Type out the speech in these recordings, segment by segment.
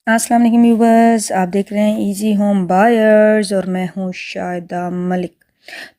अस्सलाम वालेकुम व्यूवर्स, आप देख रहे हैं इजी होम बायर्स और मैं हूँ शाहिदा मलिक।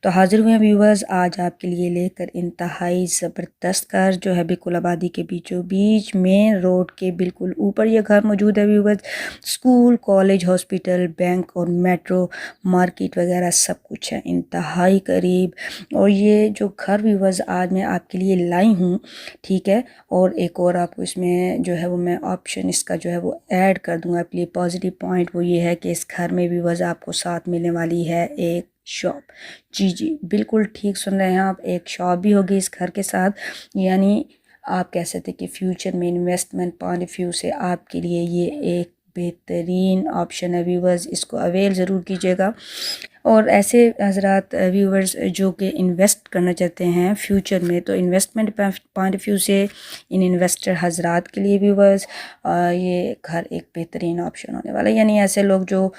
तो हाज़िर हुए हैं व्यूवर्स, आज आपके लिए लेकर इंतहाई ज़बरदस्त घर जो है बिल्कुल आबादी के बीचों बीच मेन रोड के बिल्कुल ऊपर ये घर मौजूद है viewers. School, college, hospital, bank और मेट्रो, मार्केट वगैरह सब कुछ है इंतहाई करीब। और ये जो घर व्यूवर्स आज मैं आपके लिए लाई हूँ, ठीक है। और एक और आपको इसमें जो है वो मैं ऑप्शन इसका जो है वो ऐड कर दूंगा आपके लिए। पॉजिटिव पॉइंट वो ये है कि इस घर में व्यूवर्स आपको साथ मिलने वाली है एक शॉप। जी जी, बिल्कुल ठीक सुन रहे हैं आप, एक शॉप भी होगी इस घर के साथ। यानी आप कह सकते हैं कि फ्यूचर में इन्वेस्टमेंट पॉइंट ऑफ व्यू से आपके लिए ये एक बेहतरीन ऑप्शन है व्यूवर्स, इसको अवेल ज़रूर कीजिएगा। और ऐसे हजरात व्यूवर्स जो कि इन्वेस्ट करना चाहते हैं फ्यूचर में, तो इन्वेस्टमेंट पॉइंट ऑफ व्यू से इन इन्वेस्टर हजरात के लिए व्यूवर्स ये घर एक बेहतरीन ऑप्शन होने वाला है। यानी ऐसे लोग जो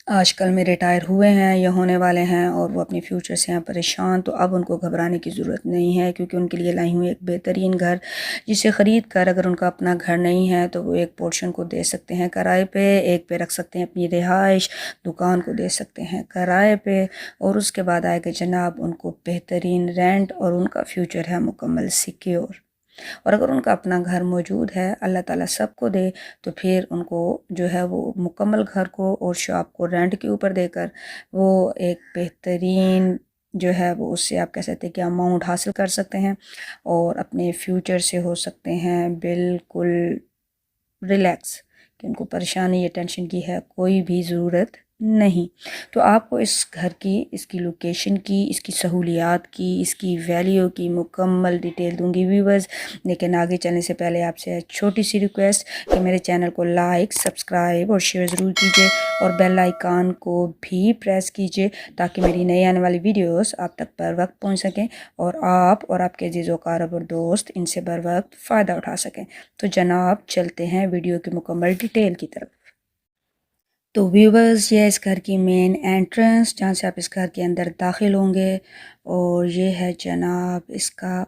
आजकल में रिटायर हुए हैं या होने वाले हैं और वो अपने फ्यूचर से हैं परेशान, तो अब उनको घबराने की ज़रूरत नहीं है, क्योंकि उनके लिए लाई हूँ एक बेहतरीन घर, जिसे ख़रीद कर अगर उनका अपना घर नहीं है तो वो एक पोर्शन को दे सकते हैं किराए पे, एक पे रख सकते हैं अपनी रिहाइश, दुकान को दे सकते हैं किराए पे, और उसके बाद आएगा जनाब उनको बेहतरीन रेंट और उनका फ्यूचर है मुकम्मल सिक्योर। और अगर उनका अपना घर मौजूद है, अल्लाह ताला सबको दे, तो फिर उनको जो है वो मुकम्मल घर को और शॉप को रेंट के ऊपर देकर वो एक बेहतरीन जो है वो उससे आप कह सकते हैं कि अमाउंट हासिल कर सकते हैं और अपने फ्यूचर से हो सकते हैं बिल्कुल रिलैक्स, कि उनको परेशानी या टेंशन की है कोई भी ज़रूरत नहीं। तो आपको इस घर की, इसकी लोकेशन की, इसकी सहूलियात की, इसकी वैल्यू की मुकम्मल डिटेल दूंगी व्यूवर्स। लेकिन आगे चलने से पहले आपसे छोटी सी रिक्वेस्ट कि मेरे चैनल को लाइक, सब्सक्राइब और शेयर ज़रूर कीजिए और बेल आइकन को भी प्रेस कीजिए, ताकि मेरी नई आने वाली वीडियोस आप तक बर वक्त पहुँच सकें और आप और आपके अजीज़ कार और दोस्त इनसे बर वक्त फ़ायदा उठा सकें। तो जनाब चलते हैं वीडियो की मुकम्मल डिटेल की तरफ। तो व्यूवर्स, ये इस घर की मेन एंट्रेंस जहाँ से आप इस घर के अंदर दाखिल होंगे, और ये है जनाब इसका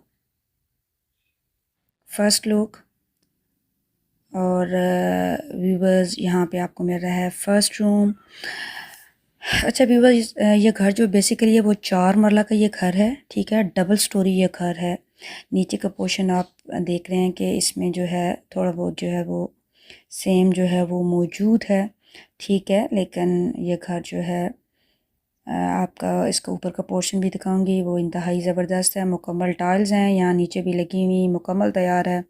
फर्स्ट लुक। और व्यूवर्स यहाँ पे आपको मिल रहा है फर्स्ट रूम। अच्छा व्यूवर्स, ये घर जो बेसिकली है वो 4 मरला का ये घर है, ठीक है। डबल स्टोरी ये घर है। नीचे का पोर्शन आप देख रहे हैं कि इसमें जो है थोड़ा बहुत जो है वो सेम जो है वो मौजूद है, ठीक है। लेकिन ये घर जो है आपका इसका ऊपर का पोर्शन भी दिखाऊंगी, वो इंतहाई ज़बरदस्त है। मुकम्मल टाइल्स हैं, यहाँ नीचे भी लगी हुई, मुकम्मल तैयार है।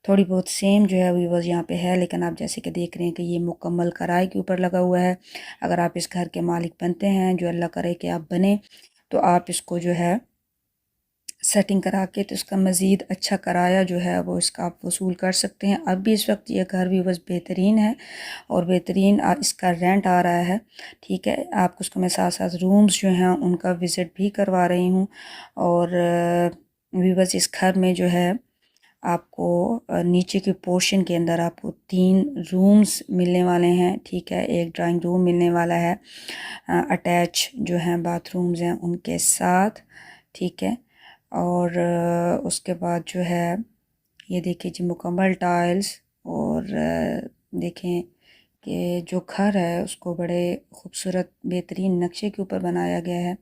थोड़ी बहुत सेम जो है व्यूवर्स यहाँ पे है, लेकिन आप जैसे कि देख रहे हैं कि ये मुकम्मल किराए के ऊपर लगा हुआ है। अगर आप इस घर के मालिक बनते हैं, जो अल्लाह करे कि आप बने, तो आप इसको जो है सेटिंग करा के तो इसका मज़ीद अच्छा किराया जो है वो इसका आप वसूल कर सकते हैं। अब भी इस वक्त ये घर भी बस बेहतरीन है और बेहतरीन इसका रेंट आ रहा है, ठीक है। आपको उसको मैं साथ साथ रूम्स जो हैं उनका विज़िट भी करवा रही हूँ। और भी बस इस घर में जो है आपको नीचे के पोर्शन के अंदर आपको 3 रूम्स मिलने वाले हैं, ठीक है। एक ड्राइंग रूम मिलने वाला है अटैच जो हैं बाथरूम्स हैं उनके साथ, ठीक है। और उसके बाद जो है ये देखिए जी मुकम्मल टाइल्स। और देखें कि जो घर है उसको बड़े खूबसूरत बेहतरीन नक्शे के ऊपर बनाया गया है,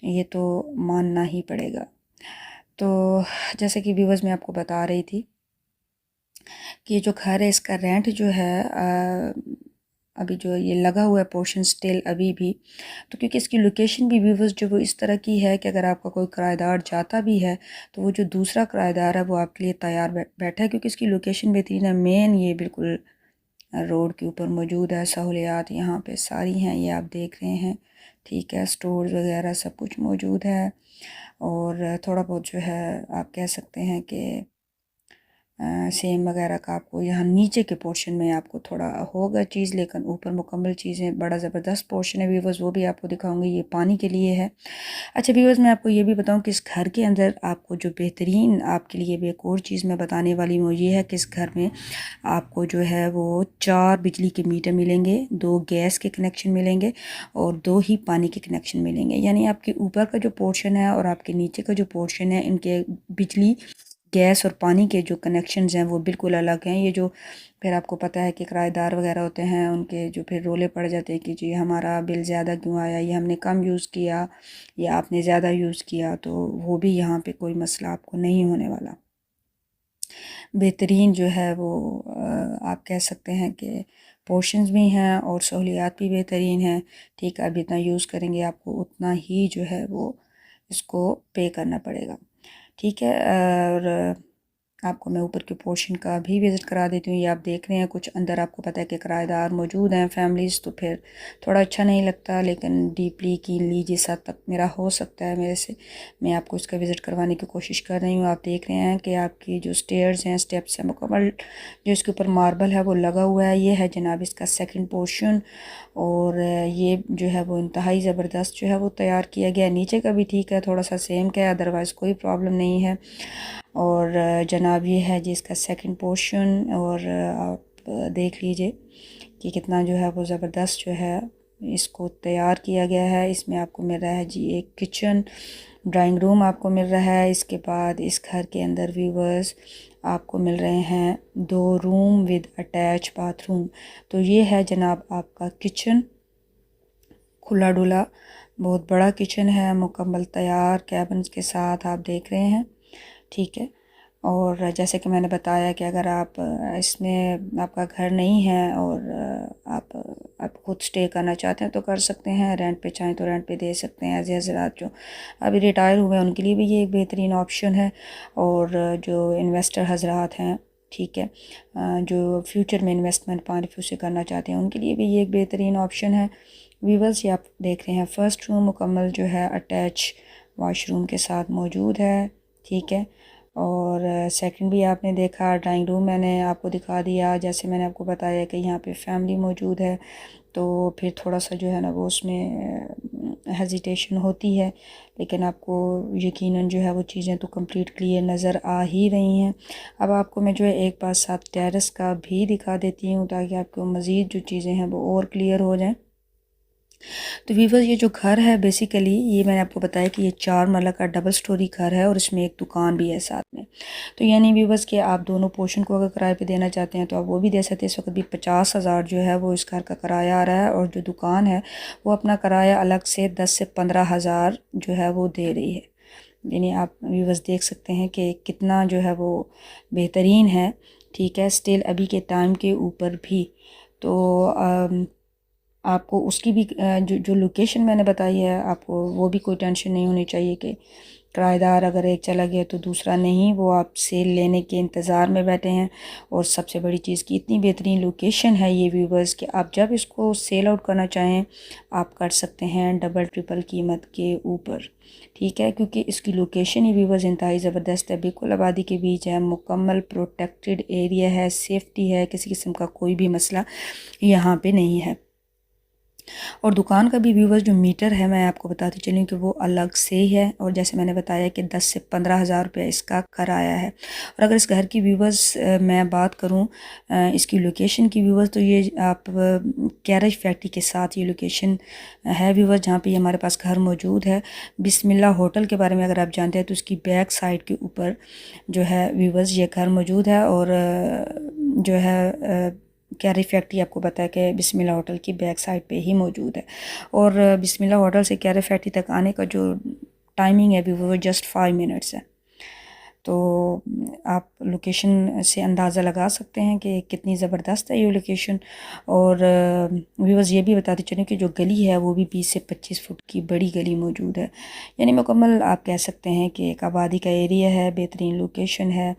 ये तो मानना ही पड़ेगा। तो जैसे कि व्यूवर्स मैं आपको बता रही थी कि ये जो घर है इसका रेंट जो है अभी जो ये लगा हुआ है पोर्शन स्टिल अभी भी, तो क्योंकि इसकी लोकेशन भी व्यूवर्स जो वो इस तरह की है कि अगर आपका कोई किराएदार जाता भी है तो वो जो दूसरा किराएदार है वो आपके लिए तैयार बैठा है, क्योंकि इसकी लोकेशन बेहतरीन है। मेन ये बिल्कुल रोड के ऊपर मौजूद है। सहूलियात यहाँ पे सारी हैं, ये आप देख रहे हैं, ठीक है। स्टोर्स वगैरह सब कुछ मौजूद है। और थोड़ा बहुत जो है आप कह सकते हैं कि सेम वगैरह का आपको यहाँ नीचे के पोर्शन में आपको थोड़ा होगा चीज़, लेकिन ऊपर मुकम्मल चीज़ें बड़ा ज़बरदस्त पोर्शन है व्यूवर्स, वो भी आपको दिखाऊंगी। ये पानी के लिए है। अच्छा व्यूवर्स, मैं आपको ये भी बताऊं कि इस घर के अंदर आपको जो बेहतरीन आपके लिए भी एक और चीज़ मैं बताने वाली हूँ, ये है कि इस घर में आपको जो है वो 4 बिजली के मीटर मिलेंगे, 2 गैस के कनेक्शन मिलेंगे और 2 ही पानी के कनेक्शन मिलेंगे। यानी आपके ऊपर का जो पोर्शन है और आपके नीचे का जो पोर्शन है, इनके बिजली गैस और पानी के जो कनेक्शंस हैं वो बिल्कुल अलग हैं। ये जो फिर आपको पता है कि किराएदार वगैरह होते हैं, उनके जो फिर रोले पड़ जाते हैं कि जी हमारा बिल ज़्यादा क्यों आया, ये हमने कम यूज़ किया या आपने ज़्यादा यूज़ किया, तो वो भी यहाँ पे कोई मसला आपको नहीं होने वाला। बेहतरीन जो है वो आप कह सकते हैं कि पोर्शंस भी हैं और सहूलियात भी बेहतरीन हैं। ठीक है, आप जितना यूज़ करेंगे आपको उतना ही जो है वो इसको पे करना पड़ेगा। ठीक है, और आपको मैं ऊपर के पोर्शन का भी विज़िट करा देती हूँ। ये आप देख रहे हैं कुछ अंदर आपको पता है कि किराएदार मौजूद हैं, फैमिलीज़, तो फिर थोड़ा अच्छा नहीं लगता, लेकिन डीपली कीनली जिस हद तक मेरा हो सकता है मेरे से मैं आपको इसका विज़िट करवाने की कोशिश कर रही हूँ। आप देख रहे हैं कि आपकी जो स्टेयर्स हैं, स्टेप्स हैं, मुकम्मल जो इसके ऊपर मार्बल है वो लगा हुआ है। ये है जनाब इसका सेकंड पोर्शन, और ये जो है वो इंतहाई ज़बरदस्त जो है वो तैयार किया गया है। नीचे का भी ठीक है, थोड़ा सा सेम का है, अदरवाइज़ कोई प्रॉब्लम नहीं है। और जनाब ये है जी इसका सेकंड पोर्शन, और आप देख लीजिए कि कितना जो है वो ज़बरदस्त जो है इसको तैयार किया गया है। इसमें आपको मिल रहा है जी एक किचन, ड्राइंग रूम आपको मिल रहा है। इसके बाद इस घर के अंदर व्यूवर्स आपको मिल रहे हैं 2 रूम विद अटैच बाथरूम। तो ये है जनाब आपका किचन, खुला डुला बहुत बड़ा किचन है, मुकम्मल तैयार कैबिन्स के साथ आप देख रहे हैं। ठीक है, और जैसे कि मैंने बताया कि अगर आप इसमें आपका घर नहीं है और आप खुद स्टे करना चाहते हैं तो कर सकते हैं, रेंट पे चाहें तो रेंट पे दे सकते हैं। एज हज़रात जो अभी रिटायर हुए हैं उनके लिए भी ये एक बेहतरीन ऑप्शन है, और जो इन्वेस्टर हज़रात हैं, ठीक है, जो फ्यूचर में इन्वेस्टमेंट पानी से करना चाहते हैं उनके लिए भी ये एक बेहतरीन ऑप्शन है। वीवर्स ये आप देख रहे हैं फर्स्ट रूम मुकम्मल जो है अटैच वॉशरूम के साथ मौजूद है। ठीक है, और सेकंड भी आपने देखा, ड्राइंग रूम मैंने आपको दिखा दिया। जैसे मैंने आपको बताया कि यहाँ पे फैमिली मौजूद है, तो फिर थोड़ा सा जो है ना वो उसमें हेजिटेशन होती है, लेकिन आपको यकीनन जो है वो चीज़ें तो कंप्लीट क्लियर नज़र आ ही रही हैं। अब आपको मैं जो है एक बार साथ टेरेस का भी दिखा देती हूँ ताकि आपको मज़ीद जो चीज़ें हैं वो और क्लियर हो जाएँ। तो वीवर्स ये जो घर है बेसिकली ये मैंने आपको बताया कि ये 4 मरला का डबल स्टोरी घर है और इसमें एक दुकान भी है साथ में। तो यानी वीवर्स कि आप दोनों पोर्शन को अगर किराए पे देना चाहते हैं तो आप वो भी दे सकते हैं। इस वक्त भी 50,000 जो है वो इस घर का किराया आ रहा है, और जो दुकान है वो अपना किराया अलग से 10 से 15,000 जो है वो दे रही है। यानी आप व्यूवर्स देख सकते हैं कि कितना जो है वो बेहतरीन है। ठीक है, स्टिल अभी के टाइम के ऊपर भी तो आपको उसकी भी जो लोकेशन मैंने बताई है आपको वो भी कोई टेंशन नहीं होनी चाहिए कि किराएदार अगर एक चला गया तो दूसरा नहीं, वो आप सेल लेने के इंतज़ार में बैठे हैं। और सबसे बड़ी चीज़ की इतनी बेहतरीन लोकेशन है ये व्यूवर्स कि आप जब इसको सेल आउट करना चाहें आप कर सकते हैं डबल ट्रिपल कीमत के ऊपर। ठीक है, क्योंकि इसकी लोकेशन ही व्यूवर्स इंतहाई ज़बरदस्त है, बिल्कुल आबादी के बीच है, मुकम्मल प्रोटेक्टेड एरिया है, सेफ्टी है, किसी किस्म का कोई भी मसला यहाँ पे नहीं है। और दुकान का भी व्यूवर्स जो मीटर है मैं आपको बताती चलूँ कि वो अलग से ही है, और जैसे मैंने बताया कि 10 से 15,000 रुपया इसका किराया है। और अगर इस घर की व्यूवर्स मैं बात करूँ इसकी लोकेशन की व्यूवर्स, तो ये आप कैरेज फैक्ट्री के साथ ये लोकेशन है व्यूवर्स, जहाँ पे हमारे पास घर मौजूद है। बिस्मिल्लाह होटल के बारे में अगर आप जानते हैं तो उसकी बैक साइड के ऊपर जो है व्यूवर्स ये घर मौजूद है, और जो है कैरी फैक्ट्री आपको बताया कि बिस्मिल्लाह होटल की बैक साइड पे ही मौजूद है। और बिस्मिल्लाह होटल से कैरी फैक्ट्री तक आने का जो टाइमिंग है अभी वो जस्ट 5 मिनट्स है। तो आप लोकेशन से अंदाज़ा लगा सकते हैं कि कितनी ज़बरदस्त है ये लोकेशन। और व्यूअर्स ये भी बताते चलें कि जो गली है वो भी 20 से 25 फुट की बड़ी गली मौजूद है। यानी मुकम्मल आप कह सकते हैं कि एक आबादी का एरिया है, बेहतरीन लोकेशन है।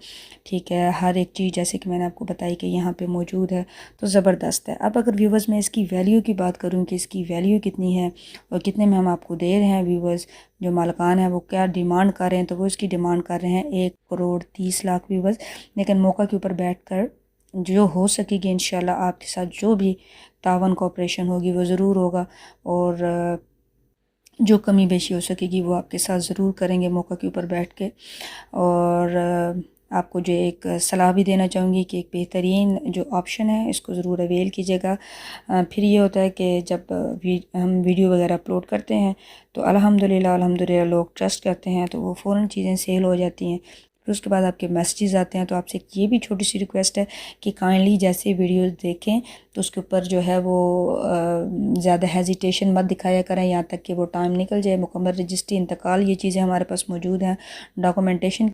ठीक है, हर एक चीज़ जैसे कि मैंने आपको बताई कि यहाँ पे मौजूद है, तो ज़बरदस्त है। अब अगर व्यूअर्स मैं इसकी वैल्यू की बात करूँ कि इसकी वैल्यू कितनी है और कितने में हम आपको दे रहे हैं, व्यूअर्स जो मालकान हैं वो क्या डिमांड कर रहे हैं, तो वो इसकी डिमांड कर रहे हैं 1,30,00,000 व्यूवर्स। लेकिन मौका के ऊपर बैठकर जो हो सकेगी इंशाल्लाह आपके साथ जो भी तावन कोऑपरेशन होगी वो ज़रूर होगा, और जो कमी बेशी हो सकेगी वो आपके साथ ज़रूर करेंगे मौका के ऊपर बैठ के। और आपको जो एक सलाह भी देना चाहूँगी कि एक बेहतरीन जो ऑप्शन है इसको ज़रूर अवेल कीजिएगा। फिर ये होता है कि जब हम वीडियो वगैरह अपलोड करते हैं तो अल्हम्दुलिल्लाह अल्हम्दुलिल्लाह लोग ट्रस्ट करते हैं, तो वो फ़ौरन चीज़ें सेल हो जाती हैं। फिर उसके बाद आपके मैसेजेस आते हैं। तो आपसे एक ये भी छोटी सी रिक्वेस्ट है कि काइंडली जैसे वीडियोस देखें तो उसके ऊपर जो है वो ज़्यादा हेजिटेशन मत दिखाया करें यहाँ तक कि वो टाइम निकल जाए। मुकम्मल रजिस्ट्री, इंतकाल, ये चीज़ें हमारे पास मौजूद हैं। डॉक्यूमेंटेशन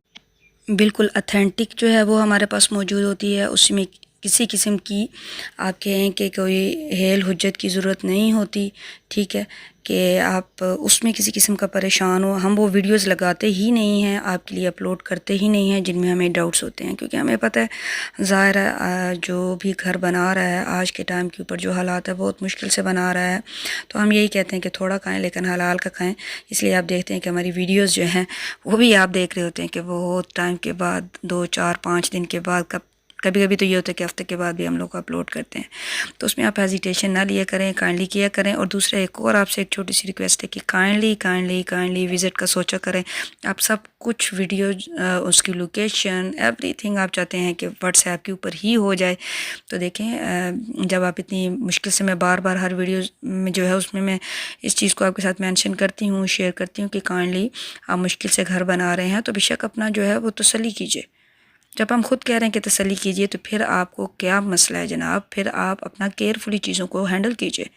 बिल्कुल अथेंटिक जो है वो हमारे पास मौजूद होती है। उसमें किसी किस्म की आप कहें कि कोई हेल हुज्जत की ज़रूरत नहीं होती, ठीक है, कि आप उसमें किसी किस्म का परेशान हो। हम वो वीडियोस लगाते ही नहीं हैं, आपके लिए अपलोड करते ही नहीं हैं जिनमें हमें डाउट्स होते हैं, क्योंकि हमें पता है ज़ाहिर है जो भी घर बना रहा है आज के टाइम के ऊपर जो हालात है बहुत मुश्किल से बना रहा है। तो हम यही कहते हैं कि थोड़ा खाएं लेकिन हलाल का खाएं। इसलिए आप देखते हैं कि हमारी वीडियोस जो हैं वो भी आप देख रहे होते हैं कि बहुत टाइम के बाद 2 4 5 दिन के बाद कभी कभी तो ये होता है कि हफ्ते के बाद भी हम लोग अपलोड करते हैं। तो उसमें आप हेजिटेशन ना लिया करें, काइंडली किया करें। और दूसरा एक और आपसे एक छोटी सी रिक्वेस्ट है कि काइंडली विज़िट का सोचा करें। आप सब कुछ वीडियो उसकी लोकेशन एवरीथिंग आप चाहते हैं कि व्हाट्सएप के ऊपर ही हो जाए। तो देखें जब आप इतनी मुश्किल से, मैं बार बार हर वीडियो में जो है उसमें मैं इस चीज़ को आपके साथ मेंशन करती हूँ, शेयर करती हूँ कि काइंडली आप मुश्किल से घर बना रहे हैं तो बेशक अपना जो है वो तसल्ली कीजिए। जब हम खुद कह रहे हैं कि तसल्ली कीजिए तो फिर आपको क्या मसला है जनाब? फिर आप अपना केयरफुली चीज़ों को हैंडल कीजिए।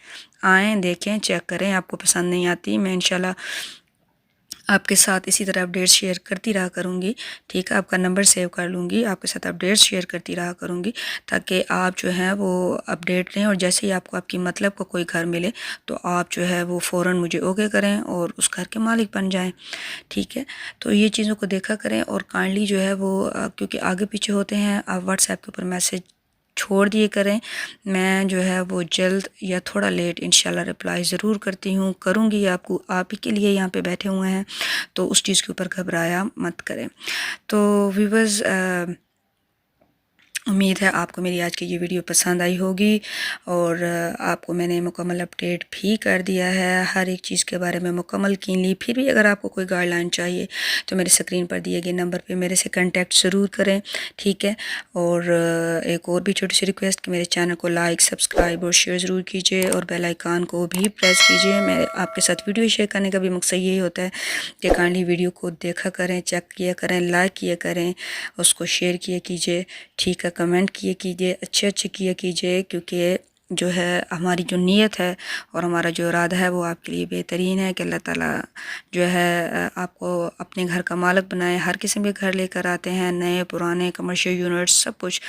आएँ, देखें, चेक करें, आपको पसंद नहीं आती, मैं इंशाल्लाह आपके साथ इसी तरह अपडेट्स शेयर करती रहा करूँगी, ठीक है। आपका नंबर सेव कर लूँगी, आपके साथ अपडेट्स शेयर करती रहा करूँगी ताकि आप जो है वो अपडेट रहें। और जैसे ही आपको आपकी मतलब का कोई घर मिले तो आप जो है वो फ़ौरन मुझे ओके करें और उस घर के मालिक बन जाएं, ठीक है। तो ये चीज़ों को देखा करें और काइंडली जो है वो क्योंकि आगे पीछे होते हैं, आप व्हाट्सएप के ऊपर मैसेज छोड़ दिए करें। मैं जो है वो जल्द या थोड़ा लेट इंशाल्लाह रिप्लाई ज़रूर करती हूँ, करूँगी। आपको आप ही के लिए यहाँ पे बैठे हुए हैं, तो उस चीज़ के ऊपर घबराया मत करें। तो व्यूअर्स उम्मीद है आपको मेरी आज की ये वीडियो पसंद आई होगी और आपको मैंने मुकम्मल अपडेट भी कर दिया है, हर एक चीज़ के बारे में मुकम्मल कीनली। फिर भी अगर आपको कोई गाइडलाइन चाहिए तो मेरे स्क्रीन पर दिए गए नंबर पे मेरे से कांटेक्ट ज़रूर करें, ठीक है। और एक और भी छोटी सी रिक्वेस्ट कि मेरे चैनल को लाइक, सब्सक्राइब और शेयर ज़रूर कीजिए और बेल आइकन को भी प्रेस कीजिए। मैं आपके साथ वीडियो शेयर करने का भी मकसद यही होता है कि काइंडली वीडियो को देखा करें, चेक किया करें, लाइक किया करें, उसको शेयर किया कीजिए, ठीक है। कमेंट किए कीजिए, अच्छे अच्छे किए कीजिए, क्योंकि जो है हमारी जो नीयत है और हमारा जो इरादा है वो आपके लिए बेहतरीन है कि अल्लाह ताला जो है आपको अपने घर का मालिक बनाए। हर किस्म के घर लेकर आते हैं, नए पुराने कमर्शियल यूनिट्स सब कुछ,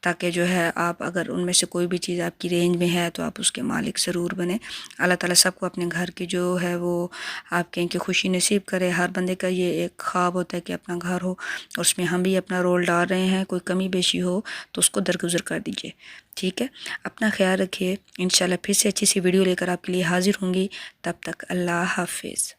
ताकि जो है आप अगर उनमें से कोई भी चीज़ आपकी रेंज में है तो आप उसके मालिक ज़रूर बने। अल्लाह ताला सबको अपने घर की जो है वो आप कहें कि खुशी नसीब करे। हर बंदे का ये एक ख्वाब होता है कि अपना घर हो और उसमें हम भी अपना रोल डाल रहे हैं। कोई कमी बेशी हो तो उसको दरगुजर कर दीजिए, ठीक है। अपना ख्याल रखिए, इंशाल्लाह फिर से अच्छी सी वीडियो लेकर आपके लिए हाजिर होंगी। तब तक अल्लाह हाफिज़।